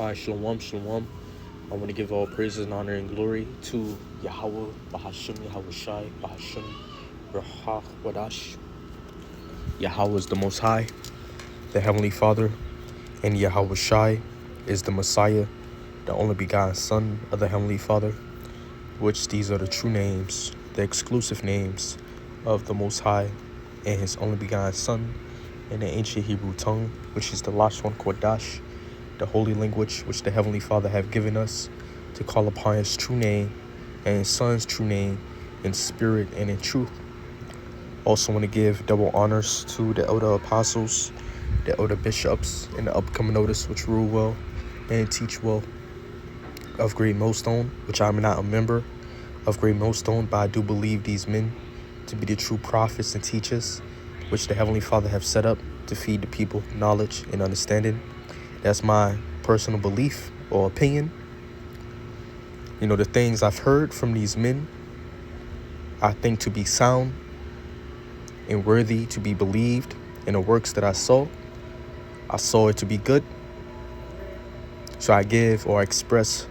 Shalom, shalom. I want to give all praises and honor and glory to Yahweh, Bahashim, Yahweh Shai, Bahashim, Rahah, Wadash. Yahweh is the Most High, the Heavenly Father, and Yahweh Shai is the Messiah, the only begotten Son of the Heavenly Father, which these are the true names, the exclusive names of the Most High and His only begotten Son in the ancient Hebrew tongue, which is the Lashon Kodash, the holy language which the Heavenly Father have given us to call upon His true name and His Son's true name in spirit and in truth. Also want to give double honors to the elder apostles, the elder bishops, and the upcoming notice which rule well and teach well of Great Millstone, which I'm not a member of Great Millstone, but I do believe these men to be the true prophets and teachers which the Heavenly Father have set up to feed the people knowledge and understanding. That's my personal belief or opinion. You know, the things I've heard from these men, I think to be sound and worthy to be believed. In the works that I saw it to be good. So I give or express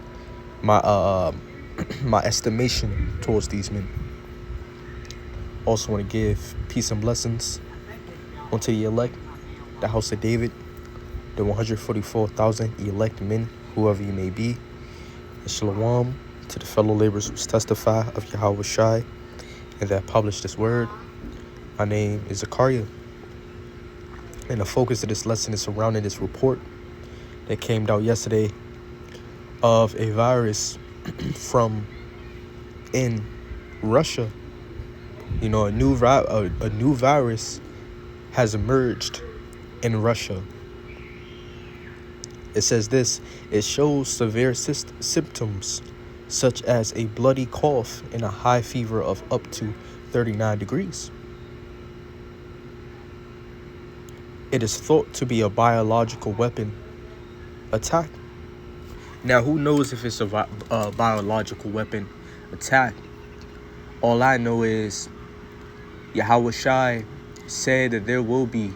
my my estimation towards these men. Also want to give peace and blessings unto the elect, the house of David, the 144,000 elect men, whoever you may be. And shalom to the fellow laborers who testify of Yahweh Shai and that publish this word. My name is Zakaria. And the focus of this lesson is surrounding this report that came out yesterday of a virus from in Russia. You know, a new virus has emerged in Russia. It says this: it shows severe symptoms such as a bloody cough and a high fever of up to 39 degrees. It is thought to be a biological weapon attack. Now, who knows if it's a biological weapon attack? All I know is Yahweh Shai said that there will be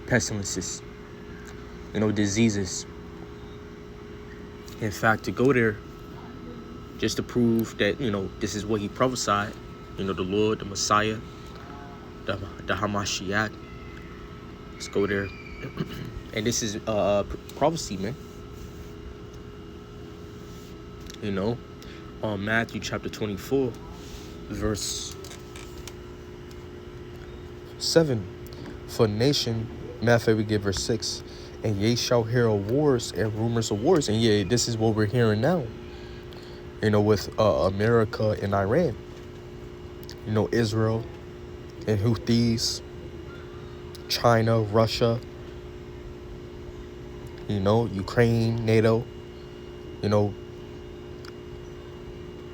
pestilences, diseases. In fact, to go there just to prove that, this is what he prophesied, the Lord, the Messiah, the Hamashiach. Let's go there. And this is prophecy, man. On Matthew chapter 24, verse 7. For nation, Matthew we give verse 6. And ye shall hear of wars and rumors of wars. And yeah, this is what we're hearing now. With America and Iran. Israel and Houthis, China, Russia, Ukraine, NATO,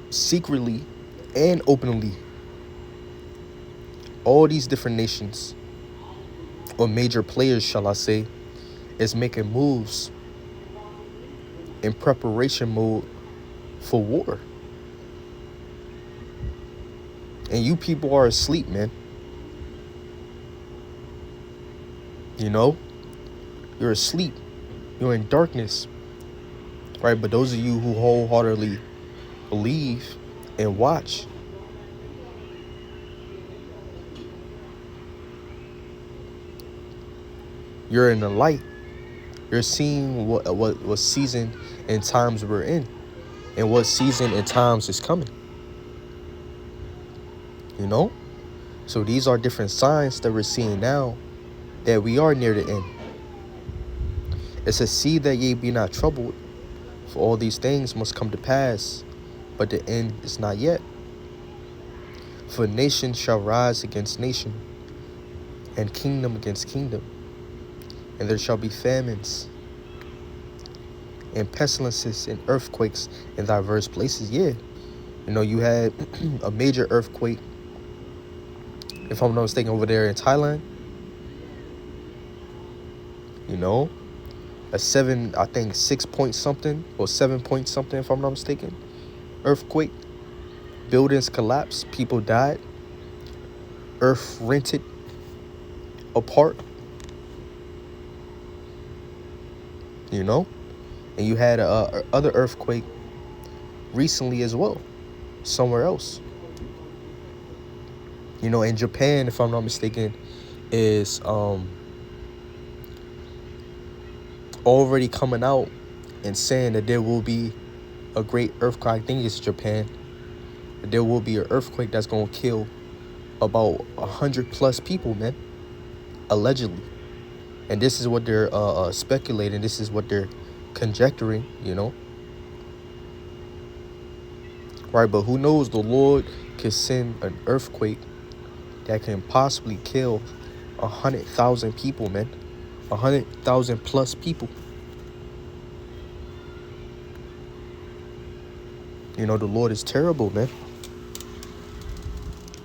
secretly and openly, all these different nations, or major players, shall I say, is making moves in preparation mode for war. And you people are asleep, man. You're asleep. You're in darkness. Right? But those of you who wholeheartedly believe and watch, you're in the light. You're seeing what season and times we're in, and what season and times is coming. So these are different signs that we're seeing now that we are near the end. It says, see that ye be not troubled, for all these things must come to pass, but the end is not yet. For nation shall rise against nation, and kingdom against kingdom, and there shall be famines, and pestilences, and earthquakes in diverse places. Yeah, you had a major earthquake, if I'm not mistaken, over there in Thailand. A 6 point something, or 7 point something, if I'm not mistaken, earthquake. Buildings collapsed, people died, earth rented apart. And you had a other earthquake recently as well, somewhere else. You know, in Japan, if I'm not mistaken, is already coming out and saying that there will be a great earthquake. I think it's Japan. There will be an earthquake that's gonna kill about 100+ people, man, allegedly. And this is what they're speculating. This is what they're conjecturing, you know. Right, but who knows? The Lord can send an earthquake that can possibly kill 100,000 people, man. 100,000 plus people. You know, the Lord is terrible, man.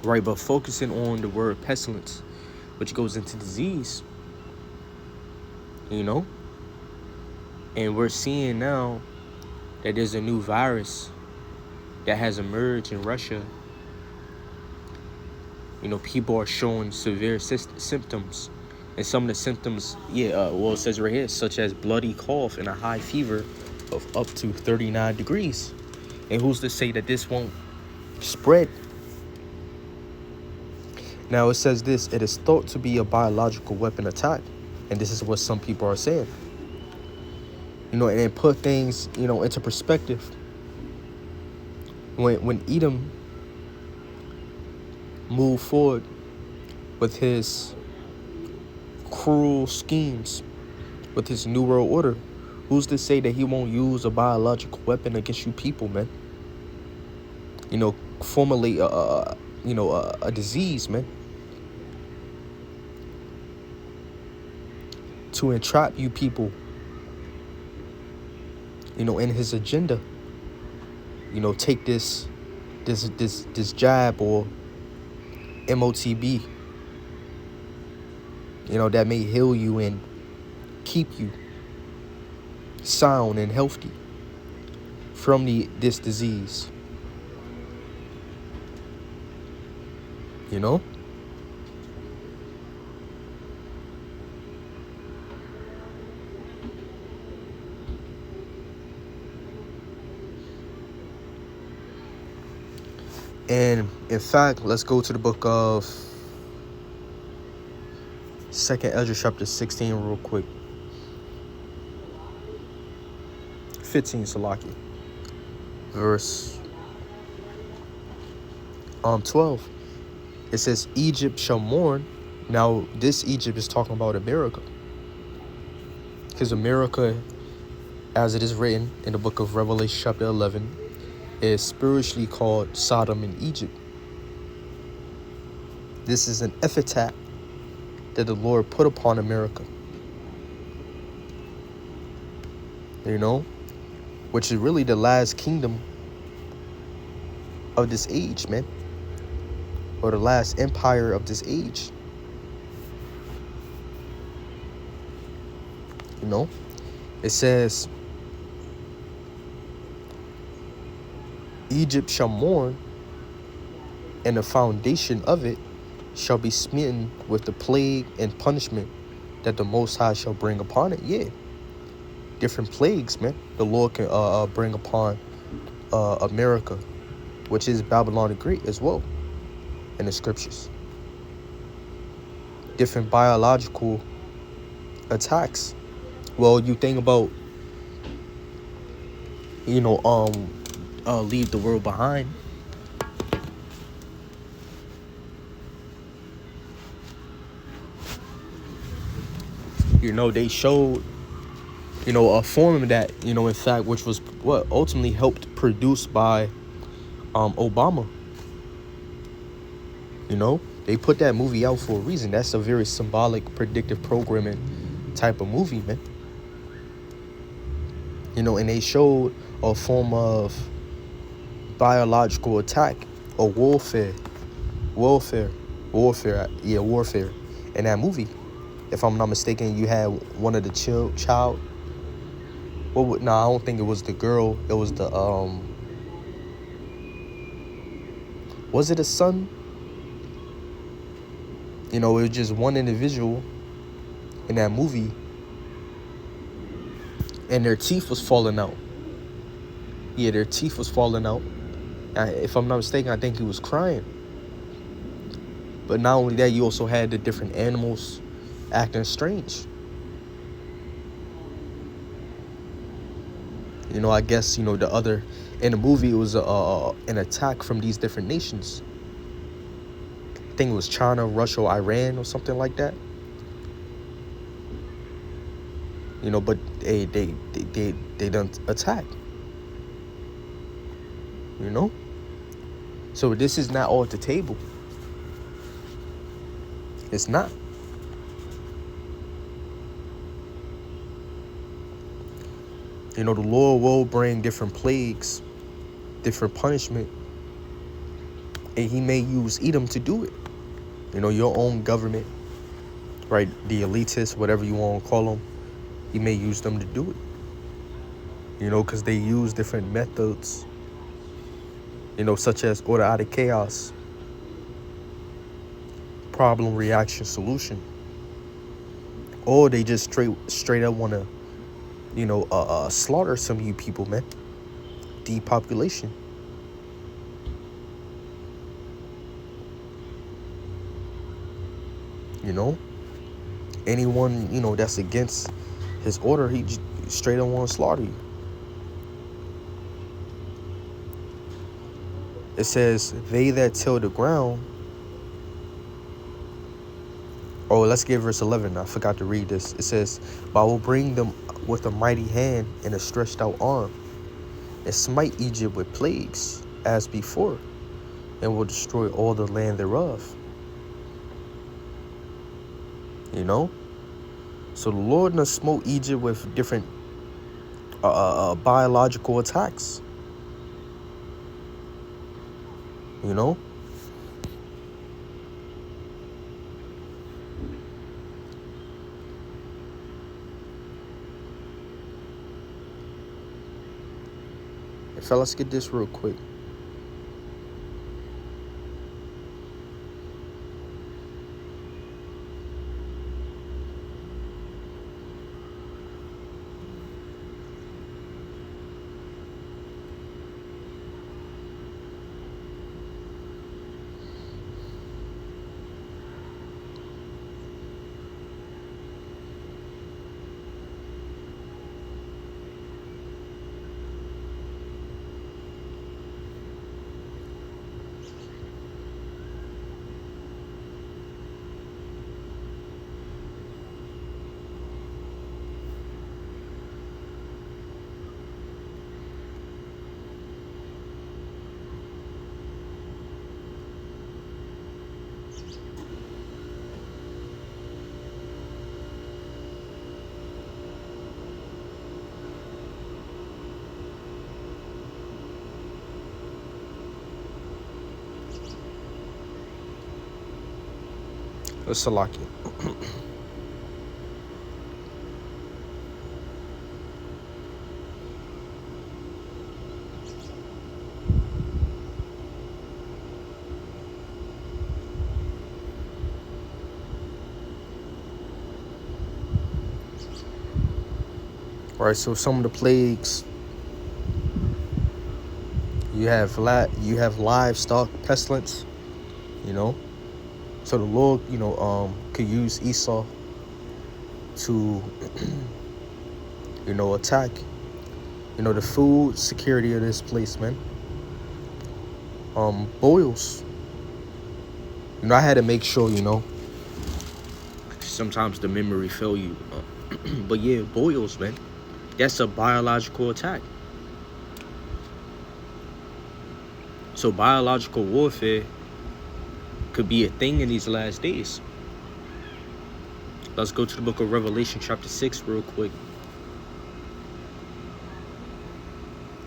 Right, but focusing on the word pestilence, which goes into disease, you know. And we're seeing now that there's a new virus that has emerged in Russia. You know, people are showing severe symptoms. And some of the symptoms, well, it says right here, such as bloody cough and a high fever of up to 39 degrees. And who's to say that this won't spread? Now, it says this: it is thought to be a biological weapon attack. And this is what some people are saying. You know, and it put things, you know, into perspective. When Edom moved forward with his cruel schemes, with his new world order, who's to say that he won't use a biological weapon against you people, man? You know, formulate a disease, man, to entrap you people, you know, in his agenda. You know, take this jab or MOTB, you know, that may heal you and keep you sound and healthy from this disease. You know? And in fact, let's go to the book of 2nd Ezra chapter 16 real quick. 15, Salaki. Verse 12. It says, Egypt shall mourn. Now, this Egypt is talking about America. Because America, as it is written in the book of Revelation chapter 11, is spiritually called Sodom and Egypt. This is an epithet that the Lord put upon America. You know? Which is really the last kingdom of this age, man. Or the last empire of this age. You know? It says, Egypt shall mourn, and the foundation of it shall be smitten with the plague and punishment that the Most High shall bring upon it. Yeah. Different plagues, man. The Lord can bring upon America, which is Babylon the Great as well, in the scriptures. Different biological attacks. Well, you think about, you know, leave the world behind. You know, they showed, you know, a form that, you know, in fact, which was what ultimately helped produced by Obama. You know, they put that movie out for a reason. That's a very symbolic, predictive programming type of movie, man. You know, and they showed a form of biological attack or warfare in that movie. If I'm not mistaken, you had one of the child. I don't think it was the girl. It was the was it a son? You know, it was just one individual in that movie and their teeth was falling out. Yeah, their teeth was falling out. If I'm not mistaken, I think he was crying. But not only that, you also had the different animals acting strange. You know, I guess, you know, in the movie, it was an attack from these different nations. I think it was China, Russia, or Iran, or something like that. You know, but they don't attack. You know? So this is not all at the table. It's not. You know, the Lord will bring different plagues, different punishment, and he may use Edom to do it. You know, your own government, right? The elitists, whatever you want to call them, he may use them to do it. You know, because they use different methods, you know, such as order out of chaos, problem, reaction, solution. Or they just straight up want to, you know, slaughter some of you people, man. Depopulation. You know, anyone, you know, that's against his order, he straight up want to slaughter you. It says, they that till the ground. Oh, let's get verse 11. I forgot to read this. It says, but I will bring them with a mighty hand and a stretched out arm, and smite Egypt with plagues as before, and will destroy all the land thereof. You know? So the Lord done smote Egypt with different biological attacks. You know? And fellas, get this real quick. Let's select it. Right, so some of the plagues, you have livestock pestilence, you know. So the Lord, you know, could use Esau to, you know, attack, you know, the food security of this place, man. Boils. You know, I had to make sure, you know. Sometimes the memory fail you. But yeah, boils, man. That's a biological attack. So biological warfare could be a thing in these last days. Let's go to the book of Revelation chapter 6 real quick.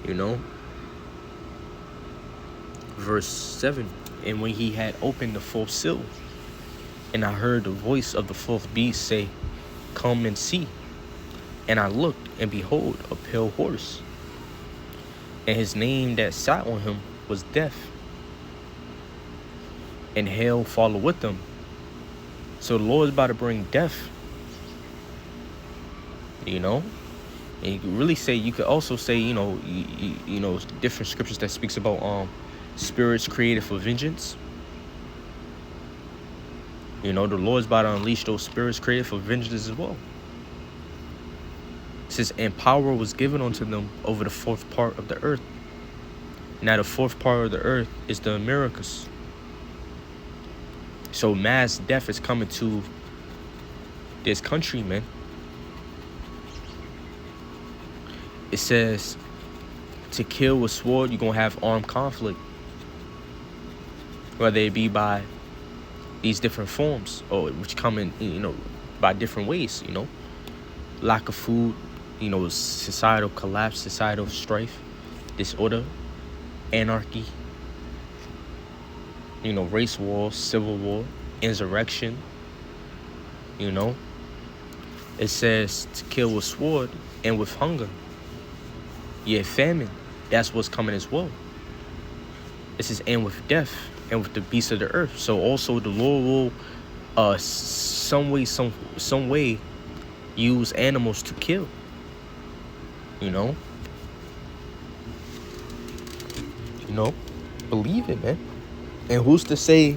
You know, verse 7. And when he had opened the fourth seal, and I heard the voice of the fourth beast say, come and see. And I looked, and behold, a pale horse. And his name that sat on him was Death. And hell followed with them. So the Lord is about to bring death. You know? And you could really say, you could also say, different scriptures that speaks about spirits created for vengeance. The Lord's about to unleash those spirits created for vengeance as well. It says, and power was given unto them over the fourth part of the earth. Now the fourth part of the earth is the Americas. So mass death is coming to this country, man. It says, to kill with sword, you're going to have armed conflict. Whether it be by these different forms, or which come in, by different ways, lack of food, societal collapse, societal strife, disorder, anarchy, race war, civil war, insurrection, It says to kill with sword and with hunger. Yeah, famine, that's what's coming as well. It says, and with death, and with the beasts of the earth. So also the Lord will some way use animals to kill. Believe it, man. And who's to say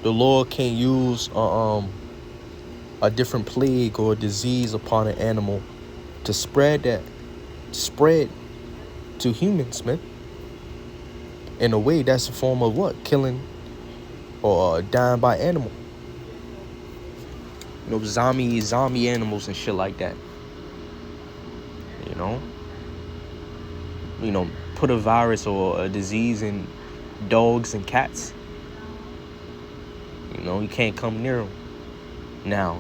the Lord can't use a different plague or disease upon an animal to spread to humans, man? In a way, that's a form of what? Killing or dying by animal. Zombie animals and shit like that. Put a virus or a disease in dogs and cats. You can't come near them now,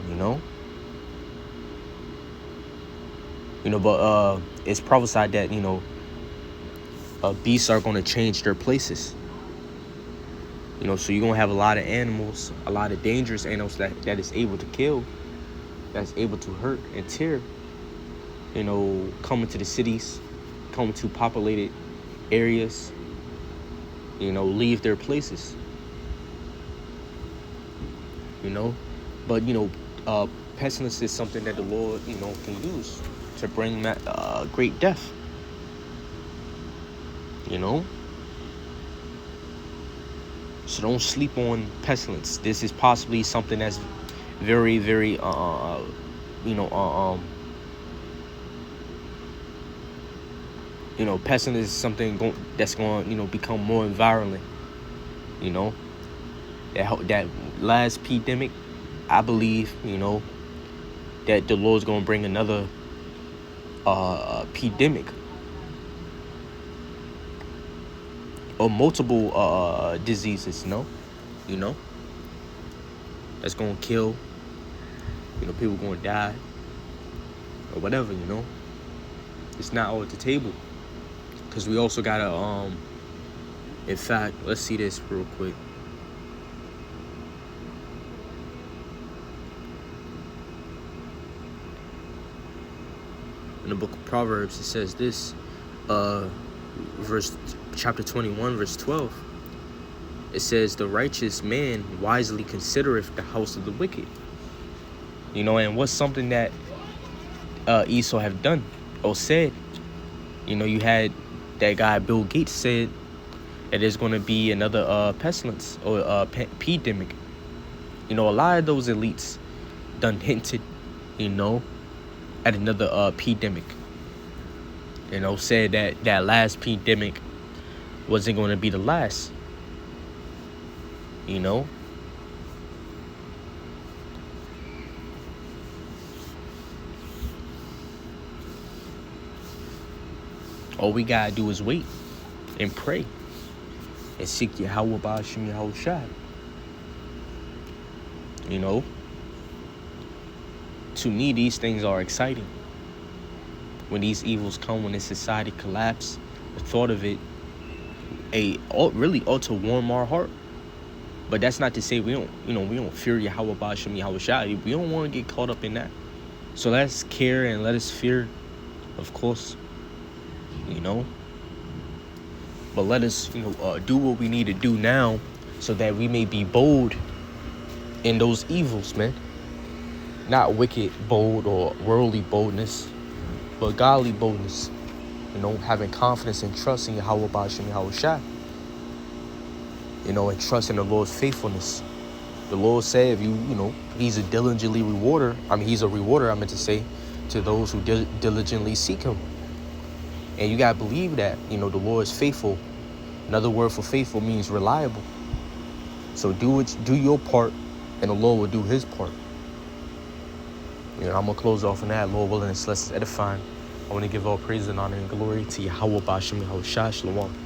But it's prophesied that, beasts are going to change their places. So you're going to have a lot of animals, a lot of dangerous animals that is able to kill, that's able to hurt and tear, coming to the cities, coming to populated areas, leave their places. But, pestilence is something that the Lord, can use to bring great death. So don't sleep on pestilence. This is possibly something that's very, very, pestilence is something that's going to, become more virulent. That last pandemic, I believe, that the Lord's going to bring another pandemic. Or multiple diseases, that's gonna kill, people gonna die, or whatever, It's not all at the table, because we also gotta, in fact, let's see this real quick. In the book of Proverbs, it says this, chapter 21, verse 12. It says, the righteous man wisely considereth the house of the wicked. And what's something that Esau have done or said? You had that guy Bill Gates said that there's going to be another pestilence or pandemic. A lot of those elites done hinted, at another pandemic. Said that last pandemic wasn't going to be the last. All we gotta do is wait and pray and seek Yahweh Ba'ashim Yahweh Shai. To me, these things are exciting. When these evils come, when this society collapse, the thought of it, really ought to warm our heart. But that's not to say we don't fear Yahweh Ba'ashim Yahweh Shai. We don't want to get caught up in that. So let's care and let us fear, of course, But let us, do what we need to do now so that we may be bold in those evils, man. Not wicked bold or worldly boldness, but godly boldness. Having confidence and trust in Yahweh Ba'ashem Yahweh Shai. And trust in the Lord's faithfulness. The Lord said, if he's a diligently rewarder. He's a rewarder, I meant to say, to those who diligently seek him. And you got to believe that, the Lord is faithful. Another word for faithful means reliable. So do your part, and the Lord will do his part. I'm going to close off on that. Lord willing, it's less edifying. I want to give all praise and honor and glory to Yahweh Ba'ashem Yahweh Shai. Shalom.